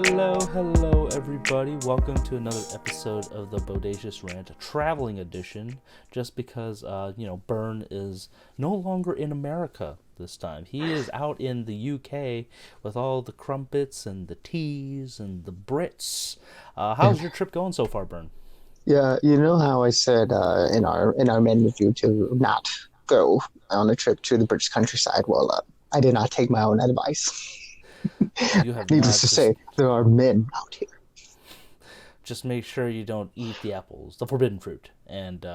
Hello, everybody. Welcome to another episode of the Bodacious Rant, a traveling edition. Just because, Byrne is no longer in America this time. He is out in the UK with all the crumpets and the teas and the Brits. How's your trip going so far, Byrne? Yeah, you know how I said in our main review to not go on a trip to the British countryside. Well, I did not take my own advice. You have Needless not to say, just there are men out here. just make sure you don't eat the apples, the forbidden fruit, and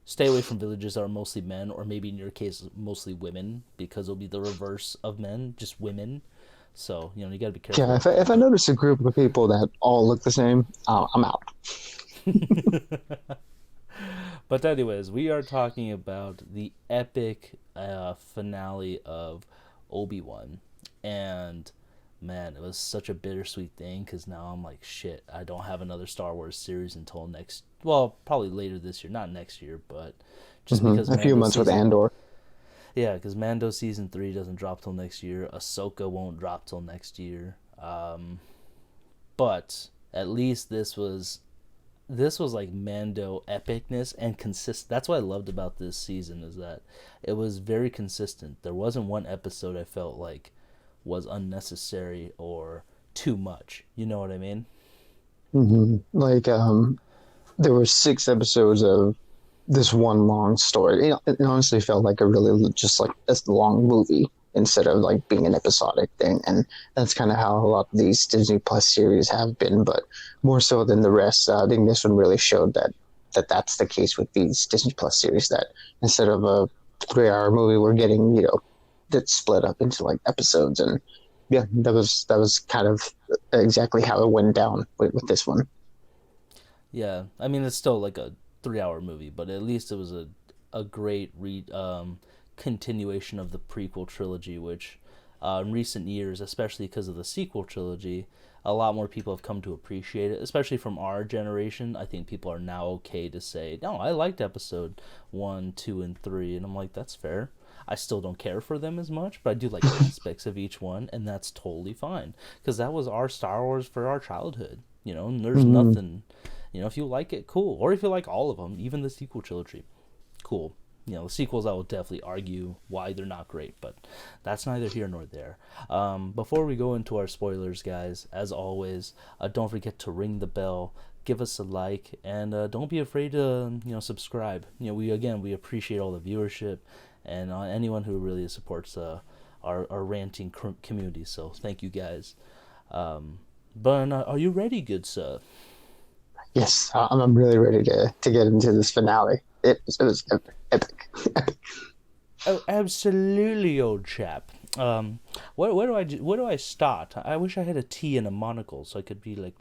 stay away from villages that are mostly men, or maybe in your case, mostly women, because it'll be the reverse of men, just women. So you got to be Yeah, careful. if I notice a group of people that all look the same, I'm out. But anyways, we are talking about the epic finale of Obi-Wan, and man, it was such a bittersweet thing because now I'm like, shit, I don't have another Star Wars series until next, well, probably later this year, not next year, but just because A few Mando months with season, Andor. yeah, because Mando season 3 doesn't drop till next year. Ahsoka won't drop till next year. But at least this was like Mando epicness and consist. That's what I loved about this season is that it was very consistent. There wasn't one episode I felt like was unnecessary or too much. You know what I mean? Like, there were 6 episodes of this one long story. It honestly felt like a really just like a long movie instead of like being an episodic thing. And that's kind of how a lot of these Disney Plus series have been, but more so than the rest. I think this one really showed that's the case with these Disney Plus series. That instead of a 3-hour movie, we're getting that's split up into like episodes. And yeah, that was kind of exactly how it went down with this one. Yeah, I mean it's still like a 3 hour movie, but at least it was a great continuation of the prequel trilogy, which in recent years, especially because of the sequel trilogy, a lot more people have come to appreciate it, especially from our generation. I think people are now okay to say, no, I liked episode 1, 2, and 3, and I'm like, that's fair. I still don't care for them as much, but I do like aspects of each one, and that's totally fine because that was our Star Wars for our childhood. And there's Mm-hmm. nothing. If you like it, cool. Or if you like all of them, even the sequel trilogy, cool. The sequels, I will definitely argue why they're not great, but that's neither here nor there. Before we go into our spoilers, guys, as always, don't forget to ring the bell, give us a like, and don't be afraid to subscribe. We appreciate all the viewership and anyone who really supports our ranting community. So thank you guys. But are you ready, good sir? Yes, I'm really ready to get into this finale. It was epic. Oh, absolutely, old chap. Where do I start? I wish I had a tea and a monocle so I could be like,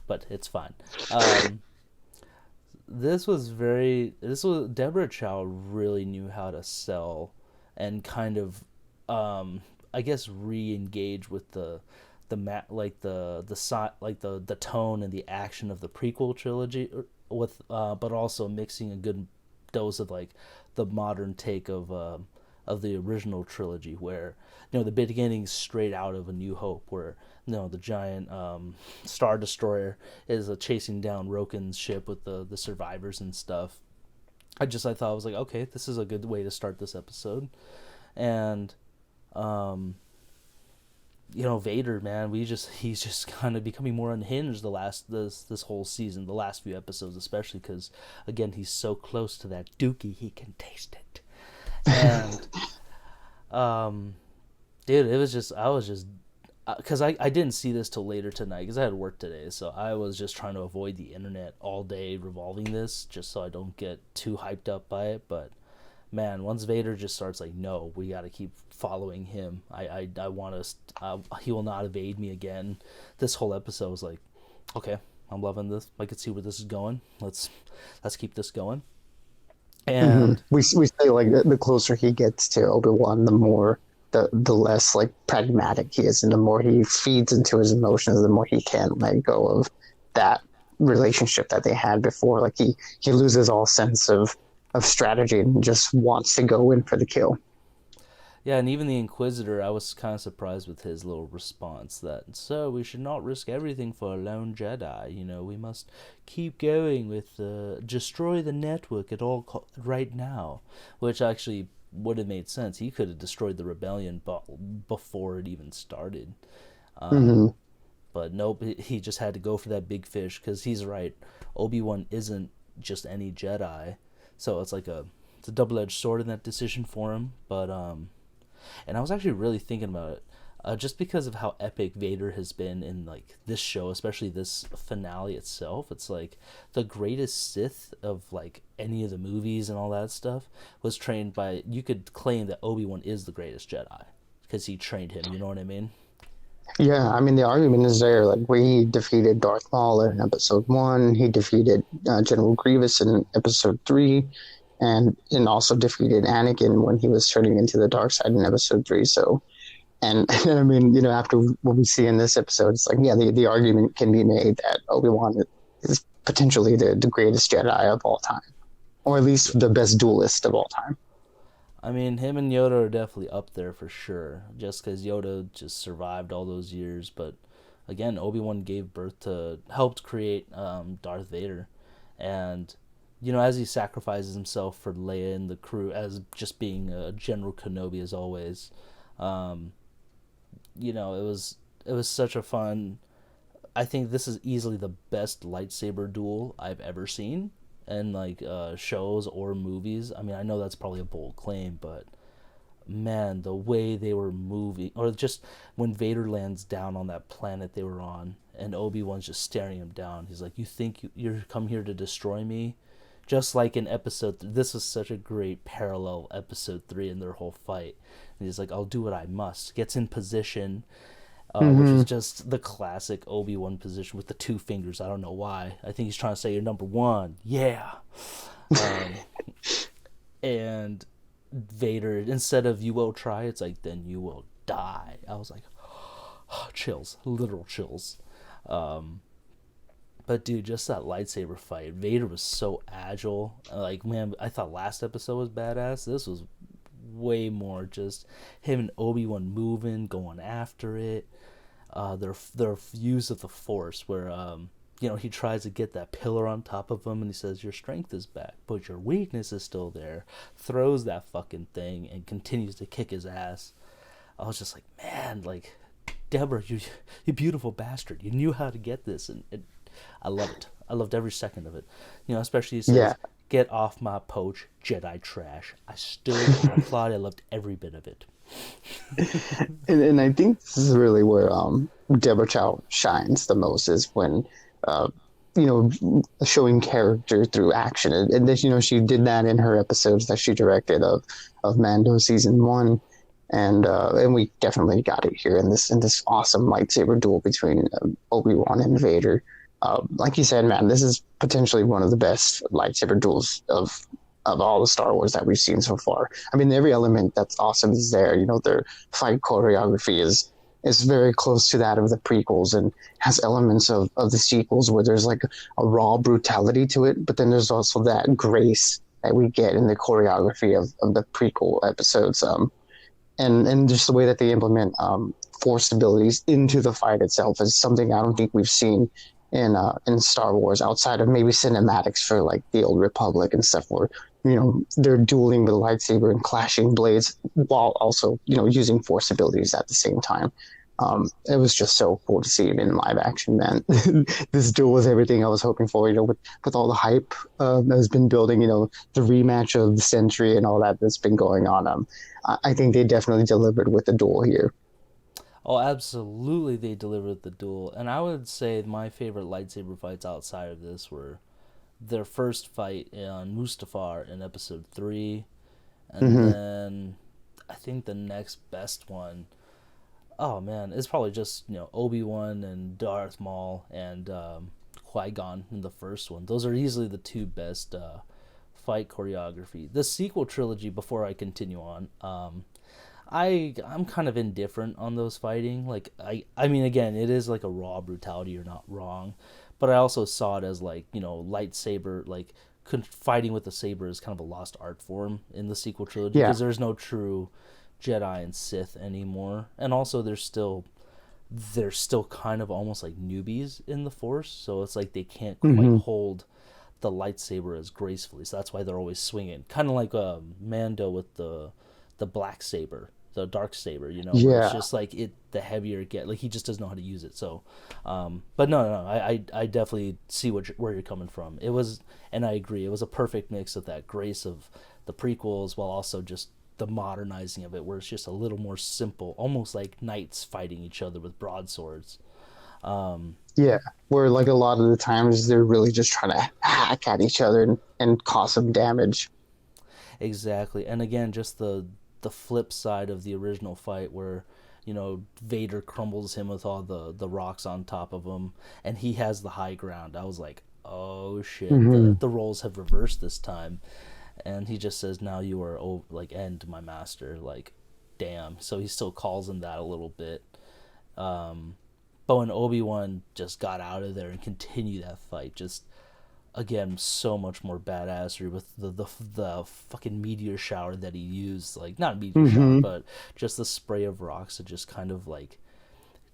but it's fine. Um, this was Deborah Chow really knew how to sell and kind of, I guess, re-engage with the tone and the action of the prequel trilogy with but also mixing a good dose of like the modern take of the original trilogy where the beginning's straight out of A New Hope where the giant star destroyer is chasing down Roken's ship with the survivors and stuff. I thought I was like, okay, this is a good way to start this episode. And um Vader, man, he's just kind of becoming more unhinged this whole season, the last few episodes especially, because again he's so close to that dookie he can taste it, and um, dude, it was just I was just because I didn't see this till later tonight because I had work today, so I was just trying to avoid the internet all day revolving this just so I don't get too hyped up by it, but man, once Vader just starts like, no, we got to keep following him. I want to. He will not evade me again. This whole episode was like, okay, I'm loving this. I can see where this is going. Let's keep this going. And We say like the closer he gets to Obi-Wan, the less like pragmatic he is, and the more he feeds into his emotions, the more he can't let go of that relationship that they had before. Like he loses all sense of strategy and just wants to go in for the kill. Yeah, and even the Inquisitor, I was kind of surprised with his little response that, so we should not risk everything for a lone Jedi. You know, we must keep going with destroy the network at right now, which actually would have made sense. He could have destroyed the rebellion before it even started. Hmm. But nope, he just had to go for that big fish because he's right. Obi-Wan isn't just any Jedi, so it's a double-edged sword in that decision for him. But and I was actually really thinking about it, just because of how epic Vader has been in like this show, especially this finale itself. It's like the greatest Sith of like any of the movies and all that stuff was trained by. You could claim that Obi-Wan is the greatest Jedi because he trained him. You know what I mean? Yeah, I mean the argument is there. Like where he defeated Darth Maul in Episode One, he defeated General Grievous in Episode Three, and also defeated Anakin when he was turning into the dark side in Episode Three. So, and I mean, after what we see in this episode, it's like, yeah, the argument can be made that Obi-Wan is potentially the greatest Jedi of all time, or at least the best duelist of all time. I mean, him and Yoda are definitely up there for sure, just because Yoda just survived all those years. But again, Obi-Wan gave birth to, helped create Darth Vader. And, you know, as he sacrifices himself for Leia and the crew, as just being a General Kenobi as always, um, you know, it was such a fun. I think this is easily the best lightsaber duel I've ever seen in like shows or movies. I mean, I know that's probably a bold claim, but man, the way they were moving, or just when Vader lands down on that planet they were on, and Obi-Wan's just staring him down. He's like, "You think you're come here to destroy me?" Just like in this was such a great parallel episode 3 in their whole fight. And he's like, "I'll do what I must." Gets in position, which is Mm-hmm. just the classic Obi-Wan position with the two fingers. I don't know why. I think he's trying to say you're number one. Yeah. Um, and Vader, instead of "you will try," it's like "then you will die." I was like, oh, chills, literal chills. Um, but dude, just that lightsaber fight, Vader was so agile. Like, man, I thought last episode was badass. This was way more just him and Obi-Wan moving, going after it. Their use of the Force, where you know, he tries to get that pillar on top of him, and he says, "Your strength is back, but your weakness is still there." Throws that fucking thing and continues to kick his ass. I was just like, man, like, Deborah, you beautiful bastard, you knew how to get this, and I love it. I loved every second of it. You know, especially he Yeah. says, "Get off my poach, Jedi trash." I stood, I applauded, I loved every bit of it. And I think this is really where Deborah Chow shines the most is when uh, showing character through action, and this, she did that in her episodes that she directed of Mando season one, and we definitely got it here in this awesome lightsaber duel between Obi-Wan and Vader. Like you said, man, this is potentially one of the best lightsaber duels of all the Star Wars that we've seen so far. I mean, every element that's awesome is there. Their fight choreography is very close to that of the prequels and has elements of the sequels where there's like a raw brutality to it, but then there's also that grace that we get in the choreography of the prequel episodes. And just the way that they implement force abilities into the fight itself is something I don't think we've seen in Star Wars outside of maybe cinematics for like the Old Republic and stuff, where they're dueling with a lightsaber and clashing blades while also using force abilities at the same time. It was just so cool to see it in live action, man. This duel was everything I was hoping for, with all the hype that has been building, the rematch of the century and all that that's been going on. I think they definitely delivered with the duel here. Oh, absolutely, they delivered the duel. And I would say my favorite lightsaber fights outside of this were their first fight on Mustafar in episode 3. And Mm-hmm. then I think the next best one, oh man, it's probably just, Obi-Wan and Darth Maul and Qui-Gon in the first one. Those are easily the two best fight choreography. The sequel trilogy, before I continue on, I'm kind of indifferent on those fighting. Like I mean, again, it is like a raw brutality. You're not wrong, but I also saw it as like, lightsaber, like fighting with the saber is kind of a lost art form in the sequel trilogy Yeah. because there's no true Jedi and Sith anymore, and also they're still kind of almost like newbies in the Force, so it's like they can't quite Hmm. hold the lightsaber as gracefully. So that's why they're always swinging, kind of like Mando with the black saber, the dark saber. Where it's Yeah. just like the heavier it get, like he just doesn't know how to use it. So, but no, I definitely see where you're coming from. It was, and I agree, it was a perfect mix of that grace of the prequels while also just the modernizing of it, where it's just a little more simple, almost like knights fighting each other with broadswords. Yeah. Where like a lot of the times they're really just trying to hack at each other and cause some damage. Exactly, and again, just the flip side of the original fight, where Vader crumbles him with all the rocks on top of him, and he has the high ground. I was like, oh shit, the Hmm. the roles have reversed this time, and he just says, "Now you are like end my master." Like, damn. So he still calls him that a little bit. But when Obi-Wan just got out of there and continued that fight, just again so much more badassery with the fucking meteor shower that he used, like not a meteor shower Hmm. but just the spray of rocks to just kind of like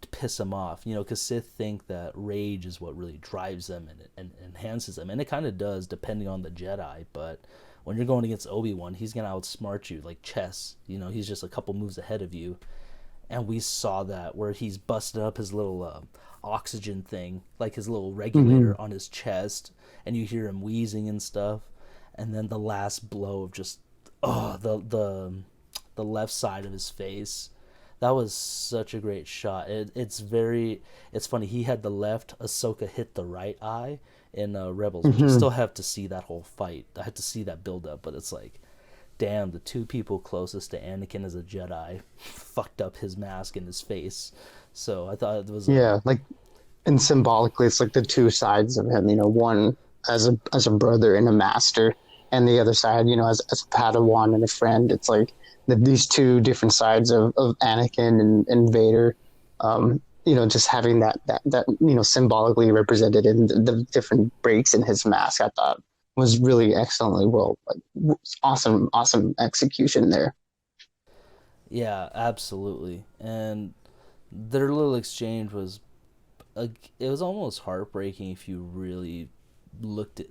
to piss him off, because Sith think that rage is what really drives them and enhances them, and it kind of does depending on the Jedi. But when you're going against Obi-Wan, he's gonna outsmart you like chess. He's just a couple moves ahead of you, and we saw that where he's busted up his little oxygen thing, like his little Hmm. regulator on his chest, and you hear him wheezing and stuff, and then the last blow of just the left side of his face. That was such a great shot. It's funny. He had the left, Ahsoka hit the right eye in Rebels, which I Hmm. still have to see that whole fight. I had to see that build up, but it's like, damn, the two people closest to Anakin as a Jedi fucked up his mask and his face. So I thought it was Yeah. Like, and symbolically, it's like the two sides of him. One as a brother and a master, and the other side, as a Padawan and a friend. It's like these two different sides of Anakin and Vader. Just having that symbolically represented in the different breaks in his mask. I thought was really excellently well, like awesome execution there. yeah, absolutely. And their little exchange was it was almost heartbreaking if you really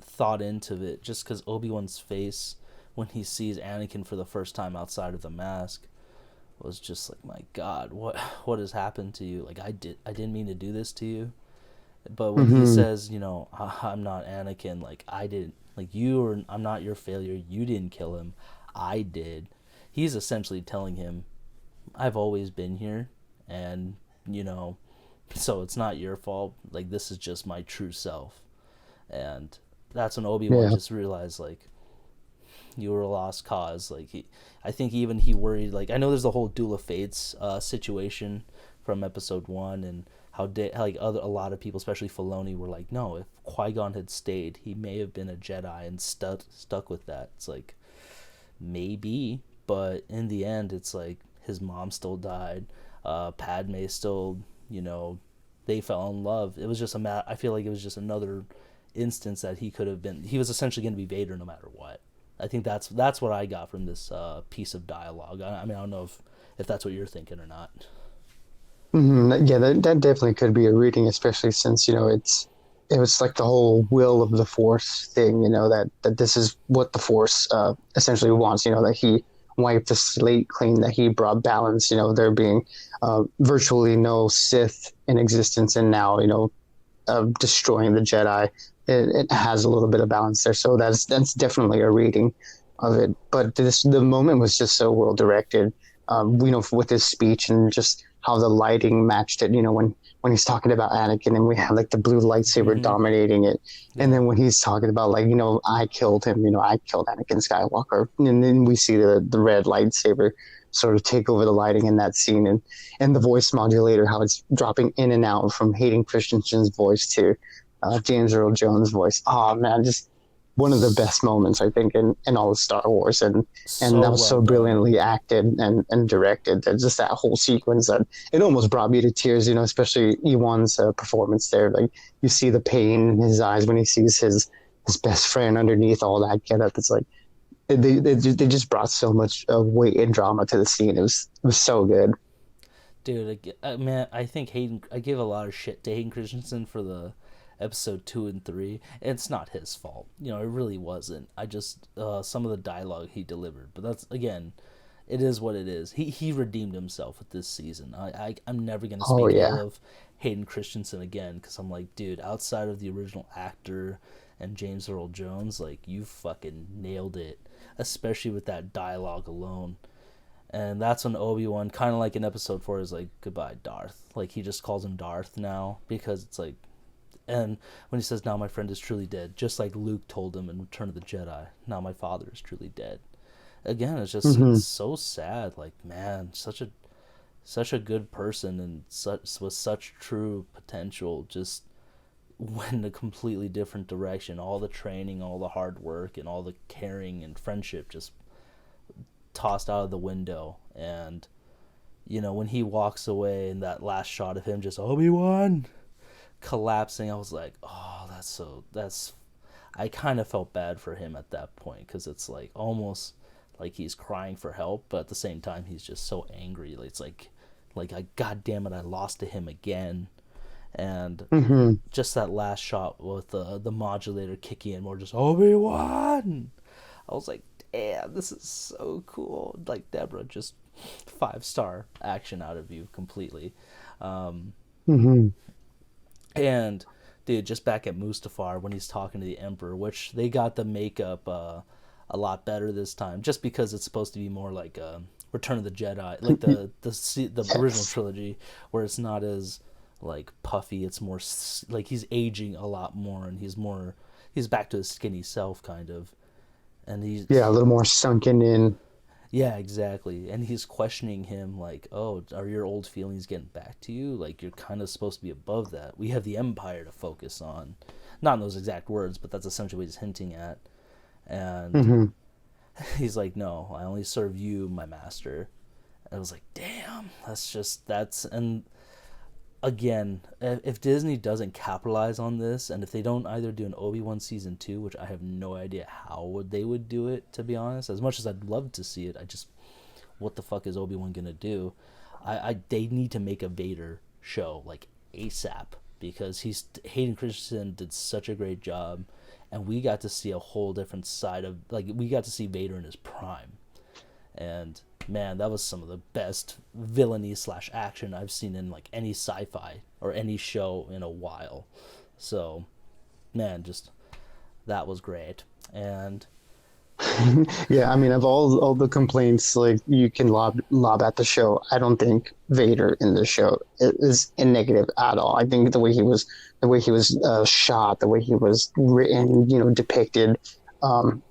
thought into it, just because Obi-Wan's face when he sees Anakin for the first time outside of the mask was just like, my God, what has happened to you? Like, I didn't mean to do this to you. But when he Hmm. says, I'm not Anakin, like I didn't, like I'm not your failure. You didn't kill him, I did. He's essentially telling him, I've always been here, and you know, so it's not your fault. Like, this is just my true self. And that's when Obi-Wan Yeah. just realized, like, you were a lost cause. Like, I think even he worried. Like, I know there's the whole Duel of Fates situation from Episode 1, and like a lot of people, especially Filoni, were like, no, if Qui-Gon had stayed, he may have been a Jedi and stuck with that. It's like, maybe, but in the end, it's like his mom still died. Padme still, you know, they fell in love. It was just I feel like it was just another instance that he could have been. He was essentially going to be Vader no matter what. I think that's what I got from this piece of dialogue. I mean, I don't know if that's what you're thinking or not. Yeah, that definitely could be a reading, especially since it was like the whole will of the Force thing. That this is what the Force essentially wants. That he wiped the slate clean, that he brought balance. There being virtually no Sith in existence, and now destroying the Jedi. It has a little bit of balance there, so that's definitely a reading of it. But the moment was just so well directed. With his speech and just how the lighting matched it. When he's talking about Anakin and we have like the blue lightsaber Mm-hmm. dominating it, and Yeah. then when he's talking about like I killed him, I killed Anakin Skywalker, and then we see the red lightsaber sort of take over the lighting in that scene, and the voice modulator, how it's dropping in and out from Hayden Christensen's voice to James Earl Jones' voice. Oh man, just one of the best moments I think in all of Star Wars, and So that was well so done. brilliantly acted and directed. That just that whole sequence that it almost brought me to tears. Especially Ewan's performance there. Like you see the pain in his eyes when he sees his best friend underneath all that get up. It's like they just brought so much weight and drama to the scene. It was so good. Dude, man, I think I give a lot of shit to Hayden Christensen for the episode 2 and 3. It's not his fault, it really wasn't. I just some of the dialogue he delivered, but that's again, it is what it is. He redeemed himself with this season. I'm never gonna Oh speak ill yeah. of Hayden Christensen again because I'm like, dude, outside of the original actor and James Earl Jones, like you fucking nailed it, especially with that dialogue alone. And that's when Obi-Wan, kind of like in episode 4, is like, goodbye, Darth. Like, he just calls him Darth now because it's like. And when he says, now my friend is truly dead, just like Luke told him in Return of the Jedi, now my father is truly dead. Again, it's Hmm. so sad. Like, man, such a good person and such with such true potential just went in a completely different direction. All the training, all the hard work, and all the caring and friendship just tossed out of the window. And when he walks away and that last shot of him just Obi-Wan collapsing, I was like, oh, that's I kind of felt bad for him at that point because it's like almost like he's crying for help, but at the same time he's just so angry. It's like I god damn it, I lost to him again. And Hmm. just that last shot with the modulator kicking in more just Obi-Wan. I was like, damn, this is so cool. Like Deborah, just 5-star action out of you completely. Um, Hmm. and dude, just back at Mustafar when he's talking to the Emperor, which they got the makeup a lot better this time, just because it's supposed to be more like Return of the Jedi, like the original Yes. trilogy, where it's not as like puffy. It's more like he's aging a lot more, and he's back to his skinny self kind of, and Yeah, a little more sunken in. yeah, exactly. And he's questioning him like, "Oh, are your old feelings getting back to you? Like you're kind of supposed to be above that. We have the empire to focus on." Not in those exact words, but that's essentially what he's hinting at. And Hmm. he's like, "No, I only serve you, my master." And I was like, "Damn, that's and again, if Disney doesn't capitalize on this, and if they don't either do an Obi-Wan season 2, which I have no idea how they would do it, to be honest. As much as I'd love to see it, what the fuck is Obi-Wan gonna do? They need to make a Vader show like ASAP because Hayden Christensen did such a great job, and we got to see a whole different side of like we got to see Vader in his prime, and man, that was some of the best villainy slash action I've seen in like any sci-fi or any show in a while. So, man, just that was great. And Yeah, I mean, of all the complaints like you can lob at the show, I don't think Vader in the show is a negative at all. I think the way he was shot, the way he was written, depicted,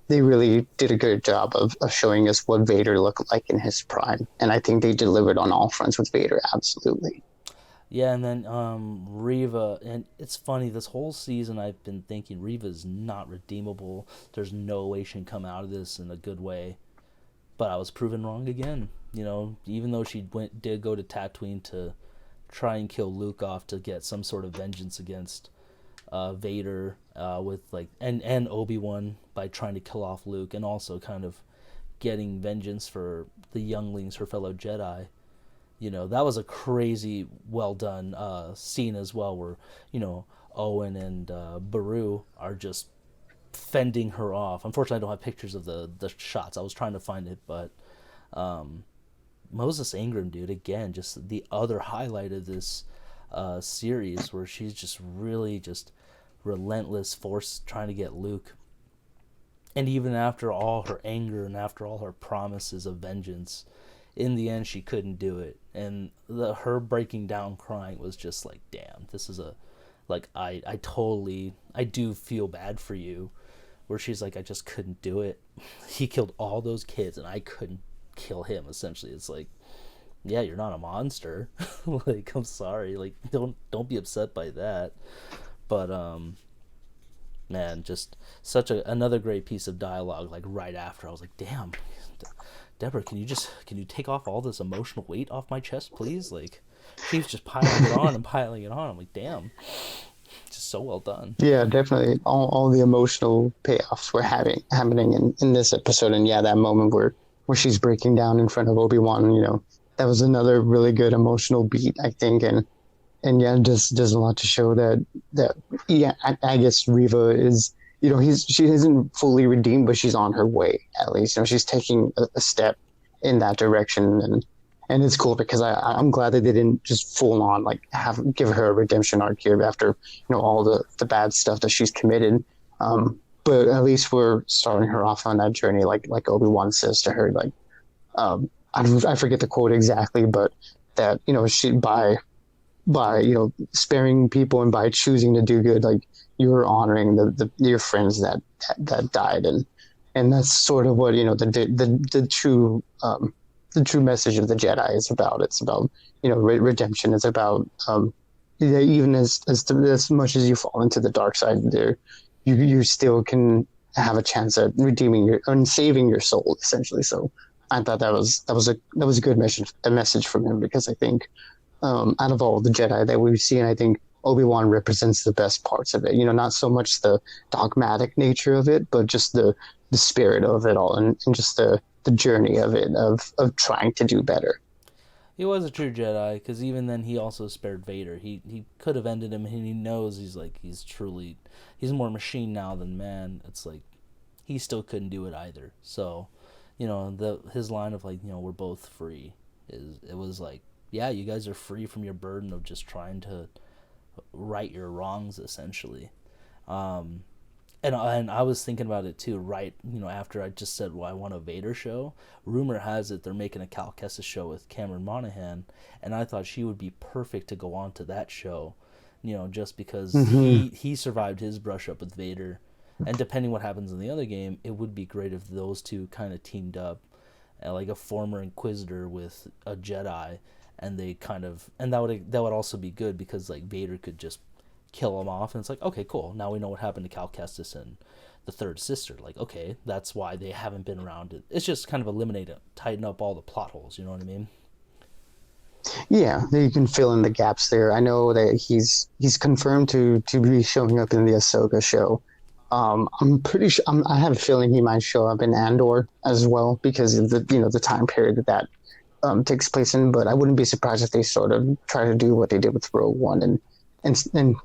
they really did a good job of showing us what Vader looked like in his prime, and I think they delivered on all fronts with Vader. Absolutely. yeah, and then Riva, and it's funny. This whole season, I've been thinking Riva's not redeemable. There's no way she can come out of this in a good way. But I was proven wrong again. Even though she did go to Tatooine to try and kill Luke off to get some sort of vengeance against Vader with like and Obi-Wan by trying to kill off Luke and also kind of getting vengeance for the younglings, her fellow Jedi. That was a crazy well done scene as well, where Owen and Baru are just fending her off. Unfortunately, I don't have pictures of the shots. I was trying to find it, but Moses Ingram, dude, again, just the other highlight of this series, where she's just really just relentless force trying to get Luke. And even after all her anger and after all her promises of vengeance, in the end she couldn't do it. And her breaking down crying was just like, damn, this is a like I do feel bad for you. Where she's like, I just couldn't do it. He killed all those kids and I couldn't kill him. Essentially, it's like, yeah, you're not a monster. Like, I'm sorry. Like, don't be upset by that. But man, just such another great piece of dialogue. Like right after, I was like, damn, Deborah, can you take off all this emotional weight off my chest, please? Like, she's just piling it on and piling it on. I'm like, damn. Just so well done. Yeah, definitely. All the emotional payoffs were happening in this episode, and yeah, that moment where she's breaking down in front of Obi-Wan, that was another really good emotional beat, I think, and yeah, just does a lot to show that yeah, I guess Riva is, she isn't fully redeemed, but she's on her way at least. She's taking a step in that direction, and it's cool because I'm glad that they didn't just full on like give her a redemption arc here after all the bad stuff that she's committed. But at least we're starting her off on that journey, like Obi-Wan says to her, like I forget the quote exactly, but that she by sparing people and by choosing to do good, like you're honoring your friends that died, and that's sort of what the true the true message of the Jedi is about. It's about redemption. It's about even as much as you fall into the dark side, there you still can have a chance at redeeming your and saving your soul essentially. So I thought that was a good message from him, because I think out of all the Jedi that we've seen, I think Obi-Wan represents the best parts of it. Not so much the dogmatic nature of it, but just the spirit of it all, and just the journey of it, of trying to do better. He was a true Jedi, because even then he also spared Vader. He could have ended him, and he knows he's more machine now than man. It's like he still couldn't do it either. So, his line of like, we're both free, it was like, yeah, you guys are free from your burden of just trying to right your wrongs, essentially. Um, and I was thinking about it too, right? After I just said, well, I want a Vader show. Rumor has it they're making a Cal Kestis show with Cameron Monaghan, and I thought she would be perfect to go on to that show. Just because Mm-hmm. he survived his brush up with Vader, and depending what happens in the other game, it would be great if those two kind of teamed up, like a former Inquisitor with a Jedi, and they kind of, and that would also be good because like Vader could just kill him off, and it's like, okay, cool, now we know what happened to Cal Kestis and the third sister. Like, okay, that's why they haven't been around. It's just kind of eliminate it, tighten up all the plot holes. You know what I mean? Yeah, you can fill in the gaps there. I know that he's confirmed to be showing up in the Ahsoka show. I'm pretty sure. I have a feeling he might show up in Andor as well, because of the time period that takes place in. But I wouldn't be surprised if they sort of try to do what they did with Rogue One, and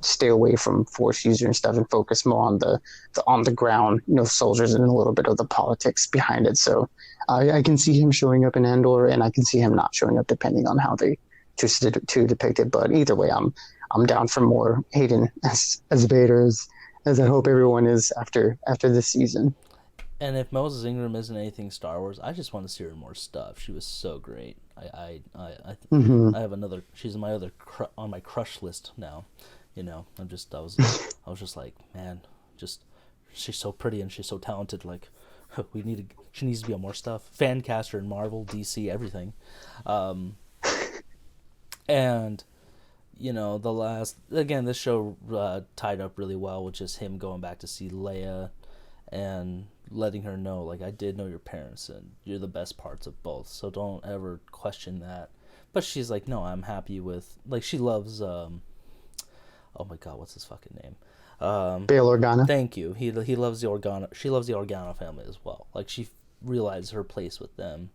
stay away from Force user and stuff, and focus more on the on the ground soldiers, and a little bit of the politics behind it. So I can see him showing up in Andor, and I can see him not showing up depending on how they choose to depict it. But either way, I'm down for more Hayden as Vader, as I hope everyone is after this season. And if Moses Ingram isn't anything Star Wars, I just want to see her in more stuff. She was so great. Mm-hmm. I have another. She's on my on my crush list now. I was just like, man, just she's so pretty and she's so talented. Like, she needs to be on more stuff. Fan caster in Marvel, DC, everything. Um, and the last, again, this show tied up really well with just him going back to see Leia and letting her know, like, I did know your parents and you're the best parts of both, so don't ever question that. But she's like, no, I'm happy with, like, she loves oh my god, what's his fucking name? Bail Organa. Thank you. He loves the Organa. She loves the Organa family as well. Like, she realized her place with them.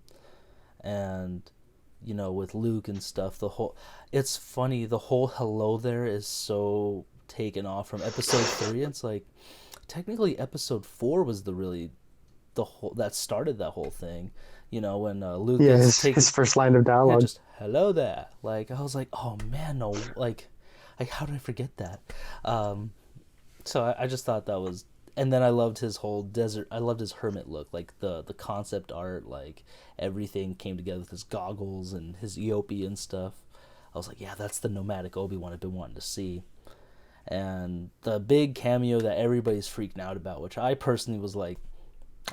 And with Luke and stuff, it's funny, the whole hello there is so taken off from episode 3. It's like, technically episode 4 was the whole that started that whole thing. When Luke Yeah, is his first line of yeah, dialogue. just hello there. Like, I was like, oh man, no, like how did I forget that? So I just thought that was, and then I loved his whole desert. I loved his hermit look, like the concept art, like everything came together with his goggles and his Eopie and stuff. I was like, yeah, that's the nomadic Obi-Wan I've been wanting to see. And the big cameo that everybody's freaking out about, which I personally was like,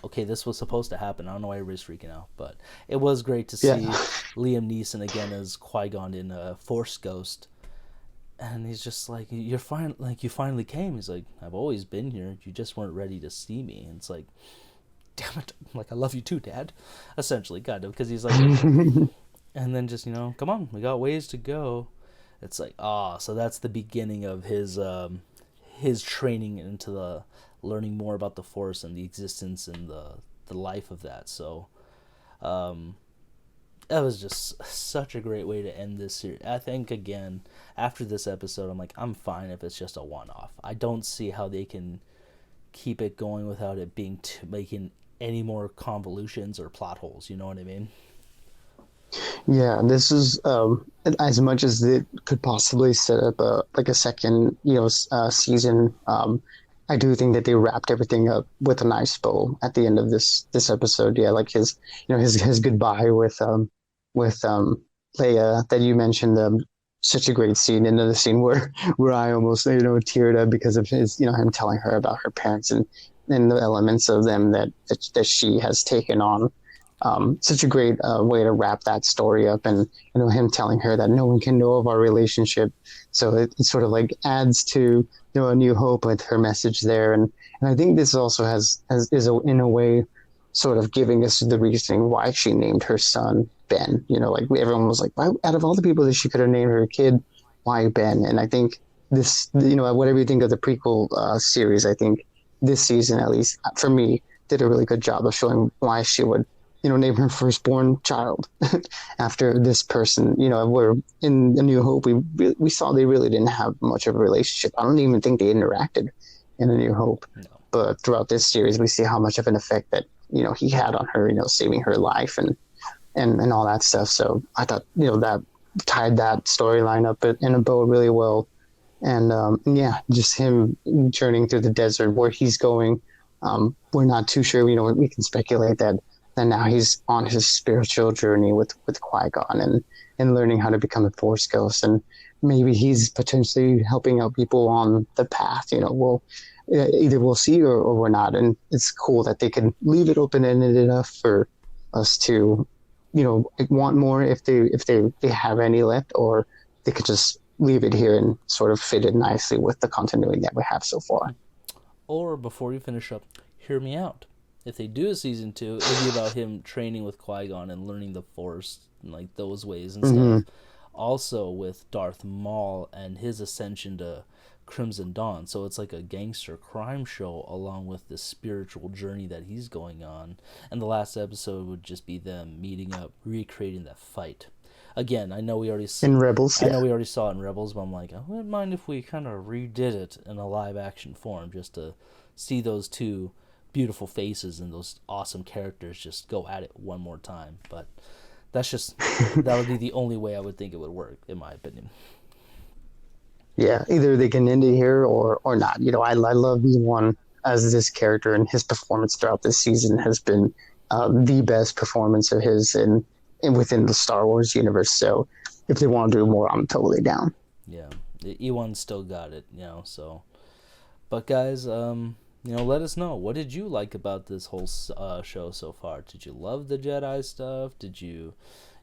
okay, this was supposed to happen. I don't know why everybody's freaking out, but it was great to see Yeah. Liam Neeson again as Qui-Gon in Force Ghost. And he's just like, you're fine, like, you finally came. He's like, I've always been here, you just weren't ready to see me. And it's like, damn it, like, I love you too, Dad, essentially, kind of, because he's like, and then just, come on, we got ways to go. It's like, so that's the beginning of his his training into the learning more about the Force and the existence and the life of that. So that was just such a great way to end this series. I think, again, after this episode, I'm like, I'm fine if it's just a one-off. I don't see how they can keep it going without it being making any more convolutions or plot holes. You know what I mean? Yeah, this is as much as it could possibly set up a second, season. I do think that they wrapped everything up with a nice bow at the end of this episode. Yeah, like his goodbye with Leia that you mentioned. Such a great scene, another scene where I almost teared up because of his him telling her about her parents and the elements of them that she has taken on. Such a great way to wrap that story up, and him telling her that no one can know of our relationship, so it sort of like adds to a new hope with her message there, and I think this also in a way sort of giving us the reasoning why she named her son Ben. Like everyone was like, why, out of all the people that she could have named her kid, why Ben? And I think this, whatever you think of the prequel series, I think this season, at least for me, did a really good job of showing why she would name her firstborn child after this person. Where in A New Hope, we saw they really didn't have much of a relationship. I don't even think they interacted in A New Hope. No. But throughout this series, we see how much of an effect that he had on her, saving her life and all that stuff. So I thought that tied that storyline up in a bow really well. And just him journeying through the desert where he's going. We're not too sure. We can speculate that now he's on his spiritual journey with Qui-Gon and learning how to become a Force ghost, and maybe he's potentially helping out people on the path. Either we'll see or we're not, and it's cool that they can leave it open-ended enough for us to want more if they have any left, or they could just leave it here and sort of fit it nicely with the continuity that we have so far. Or before you finish up, hear me out. If they do a season 2, it'll be about him training with Qui-Gon and learning the Force and like those ways and stuff. Also with Darth Maul and his ascension to Crimson Dawn. So it's like a gangster crime show along with the spiritual journey that he's going on. And the last episode would just be them meeting up, recreating that fight. Again, I know we already in Rebels. I know we already saw it in Rebels, but I'm like, I wouldn't mind if we kind of redid it in a live action form, just to see those two beautiful faces and those awesome characters just go at it one more time. But that's just that would be the only way I would think it would work, in my opinion. Yeah, either they can end it here or not. I love Obi-Wan as this character, and his performance throughout this season has been the best performance of his in within the Star Wars universe. So if they want to do more, I'm totally down. Yeah, Ewan still got it, so. But guys, let us know. What did you like about this whole show so far? Did you love the Jedi stuff? Did you,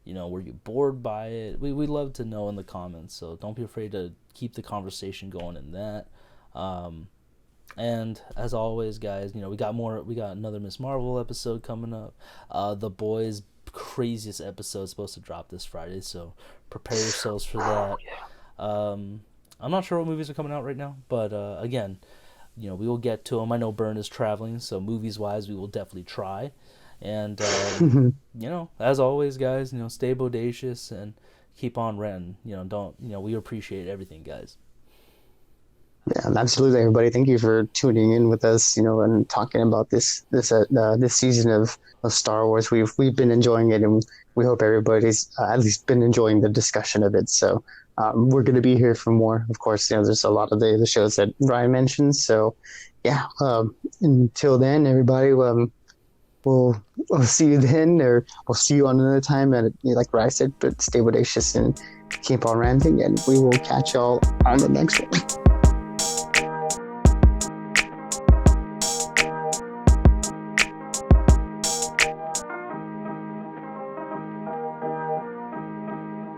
were you bored by it? We'd love to know in the comments, so don't be afraid to keep the conversation going in that. And as always, guys, we got another Ms. Marvel episode coming up. The Boys' craziest episode is supposed to drop this Friday, so prepare yourselves for that. I'm not sure what movies are coming out right now, but again, we will get to them. I know Byrne is traveling, so movies-wise, we will definitely try. And, as always, guys, stay bodacious and keep on ranting. We appreciate everything, guys. Yeah, absolutely, everybody. Thank you for tuning in with us, and talking about this season of Star Wars. We've been enjoying it, and we hope everybody's at least been enjoying the discussion of it. So we're going to be here for more. Of course, there's a lot of the shows that Ryan mentioned. So yeah, until then, everybody, we'll see you then, or we'll see you on another time. And like Ryan said, but stay bodacious and keep on ranting, and we will catch y'all on the next one.